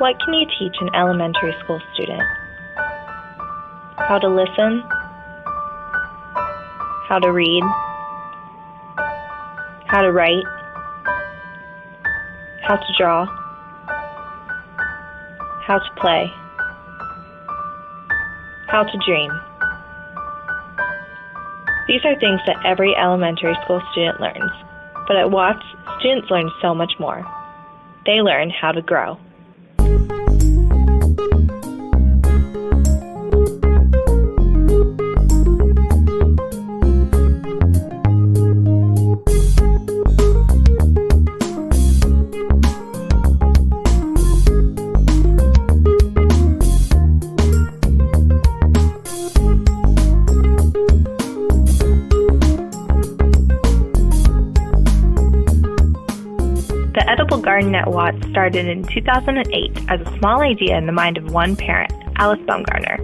What can you teach an elementary school student? How to listen, how to read, how to write, how to draw, how to play, how to dream. These are things that every elementary school student learns, but at Watts, students learn so much more. They learn how to grow. The Edible Garden at Watts started in 2008 as a small idea in the mind of one parent, Alice Baumgartner.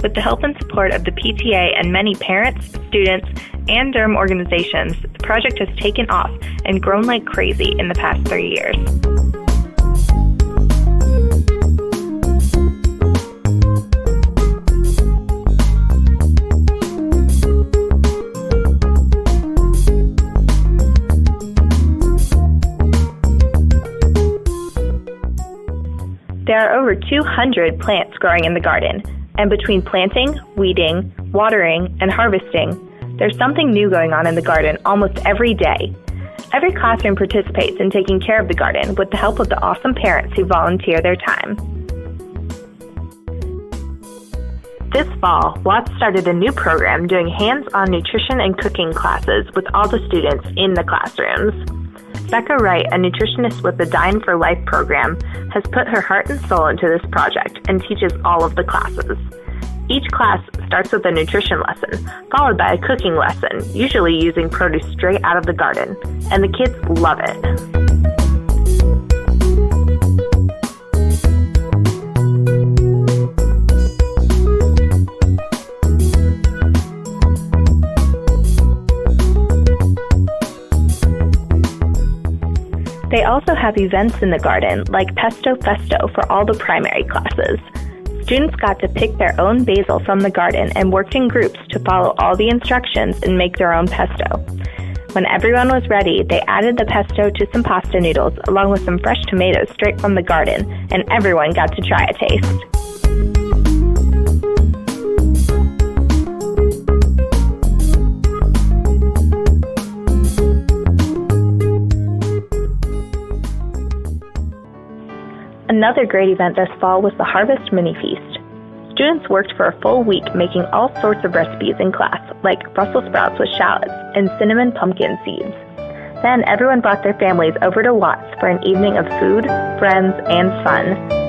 With the help and support of the PTA and many parents, students, and Durham organizations, the project has taken off and grown like crazy in the past 3 years. There are over 200 plants growing in the garden, and between planting, weeding, watering, and harvesting, there's something new going on in the garden almost every day. Every classroom participates in taking care of the garden with the help of the awesome parents who volunteer their time. This fall, Watts started a new program doing hands-on nutrition and cooking classes with all the students in the classrooms. Becca Wright, a nutritionist with the Dine for Life program, has put her heart and soul into this project and teaches all of the classes. Each class starts with a nutrition lesson, followed by a cooking lesson, usually using produce straight out of the garden, and the kids love it. They also have events in the garden, like Pesto Festo for all the primary classes. Students got to pick their own basil from the garden and worked in groups to follow all the instructions and make their own pesto. When everyone was ready, they added the pesto to some pasta noodles, along with some fresh tomatoes straight from the garden, and everyone got to try a taste. Another great event this fall was the Harvest Mini Feast. Students worked for a full week making all sorts of recipes in class, like Brussels sprouts with shallots and cinnamon pumpkin seeds. Then everyone brought their families over to Watts for an evening of food, friends, and fun.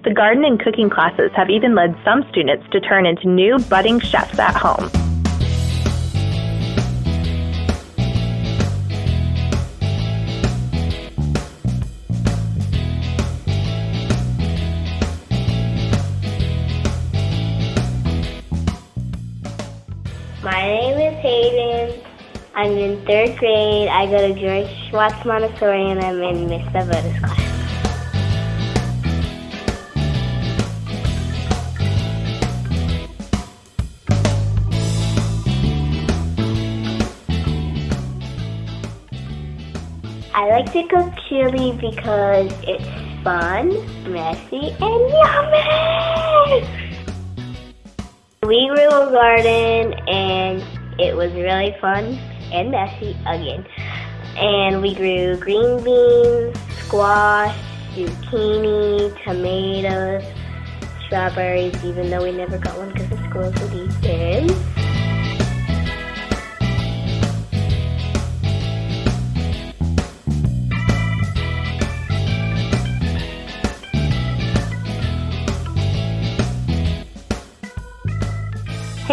The garden and cooking classes have even led some students to turn into new budding chefs at home. My name is Hayden. I'm in 3rd grade. I go to George Watts Montessori and I'm in Miss Savota's class. I like to cook chili because it's fun, messy, and yummy! We grew a garden and it was really fun and messy again. And we grew green beans, squash, zucchini, tomatoes, strawberries, even though we never got one because the squirrels would eat them.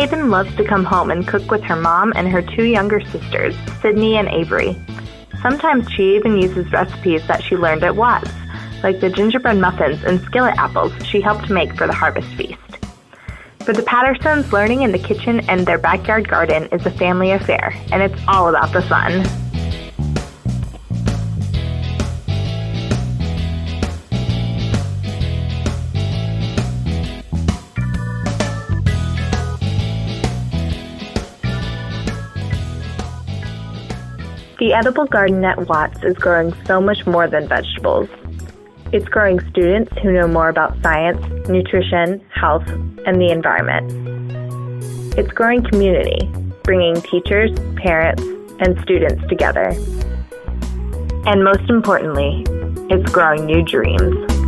Haven loves to come home and cook with her mom and her two younger sisters, Sydney and Avery. Sometimes she even uses recipes that she learned at Watts, like the gingerbread muffins and skillet apples she helped make for the harvest feast. For the Pattersons, learning in the kitchen and their backyard garden is a family affair, and it's all about the fun. The edible garden at Watts is growing so much more than vegetables. It's growing students who know more about science, nutrition, health, and the environment. It's growing community, bringing teachers, parents, and students together. And most importantly, it's growing new dreams.